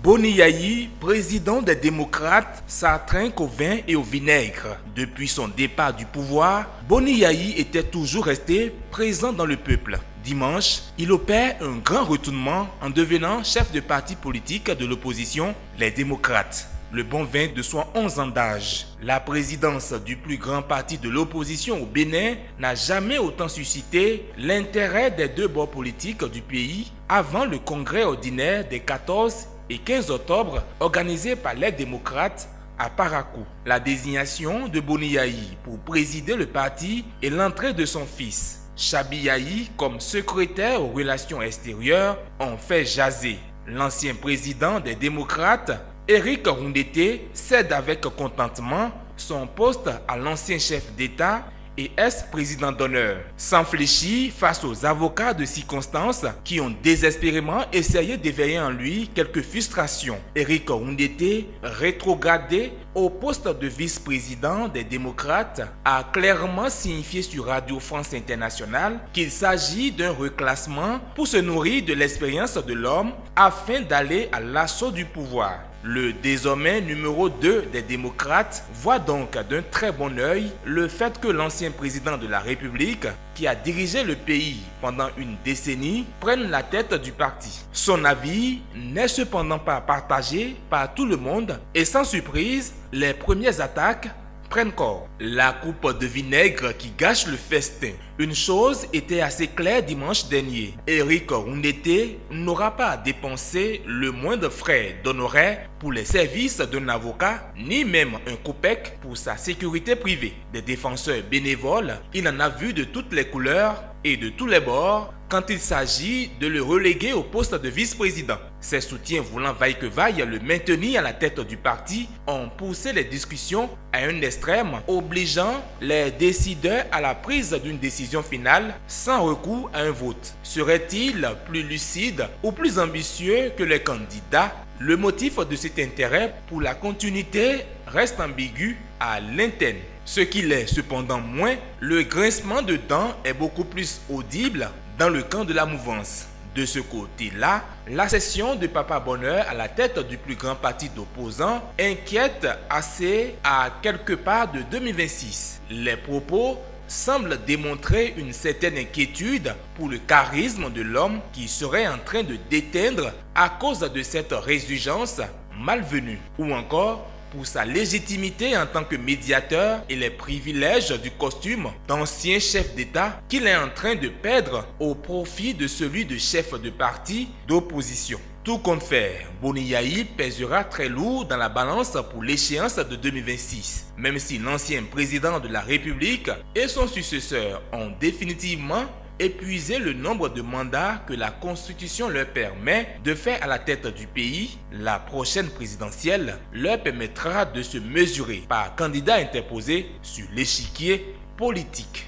Boni Yayi, président des démocrates, s'attraque au vin et au vinaigre. Depuis son départ du pouvoir, Boni Yayi était toujours resté présent dans le peuple. Dimanche, il opère un grand retournement en devenant chef de parti politique de l'opposition, les démocrates. Le bon vin de 111 ans d'âge. La présidence du plus grand parti de l'opposition au Bénin n'a jamais autant suscité l'intérêt des deux bords politiques du pays avant le congrès ordinaire des 14 et 15 octobre organisé par les démocrates à Parakou. La désignation de Boni Yayi pour présider le parti et l'entrée de son fils, Chabi Yayi, comme secrétaire aux relations extérieures ont fait jaser. L'ancien président des démocrates, Éric Roundété, cède avec contentement son poste à l'ancien chef d'État et ex-président d'honneur, sans fléchir face aux avocats de circonstance qui ont désespérément essayé d'éveiller en lui quelques frustrations. Éric Roundété, rétrogradé au poste de vice-président des démocrates, a clairement signifié sur Radio France Internationale qu'il s'agit d'un reclassement pour se nourrir de l'expérience de l'homme afin d'aller à l'assaut du pouvoir. Le désormais numéro 2 des démocrates voit donc d'un très bon œil le fait que l'ancien président de la République, qui a dirigé le pays pendant une décennie, prenne la tête du parti. Son avis n'est cependant pas partagé par tout le monde et sans surprise, les premières attaques prennent corps. La coupe de vinaigre qui gâche le festin. Une chose était assez claire dimanche dernier. Éric Roundété n'aura pas à dépenser le moindre frais d'honoraires pour les services d'un avocat, ni même un copec pour sa sécurité privée. Des défenseurs bénévoles, il en a vu de toutes les couleurs et de tous les bords quand il s'agit de le reléguer au poste de vice-président. Ses soutiens voulant vaille que vaille le maintenir à la tête du parti ont poussé les discussions à un extrême, obligeant les décideurs à la prise d'une décision finale sans recours à un vote. Serait-il plus lucide ou plus ambitieux que les candidats? Le motif de cet intérêt pour la continuité reste ambigu à l'interne. Ce qui l'est cependant moins, le grincement de dents est beaucoup plus audible dans le camp de la mouvance. De ce côté-là, la cession de Papa Bonheur à la tête du plus grand parti d'opposants inquiète assez à quelque part de 2026. Les propos semblent démontrer une certaine inquiétude pour le charisme de l'homme qui serait en train de déteindre à cause de cette résurgence malvenue, ou encore pour sa légitimité en tant que médiateur et les privilèges du costume d'ancien chef d'État qu'il est en train de perdre au profit de celui de chef de parti d'opposition. Tout compte faire, Boni Yayi pèsera très lourd dans la balance pour l'échéance de 2026, même si l'ancien président de la République et son successeur ont définitivement épuiser le nombre de mandats que la Constitution leur permet de faire à la tête du pays. La prochaine présidentielle leur permettra de se mesurer par candidat interposé sur l'échiquier politique.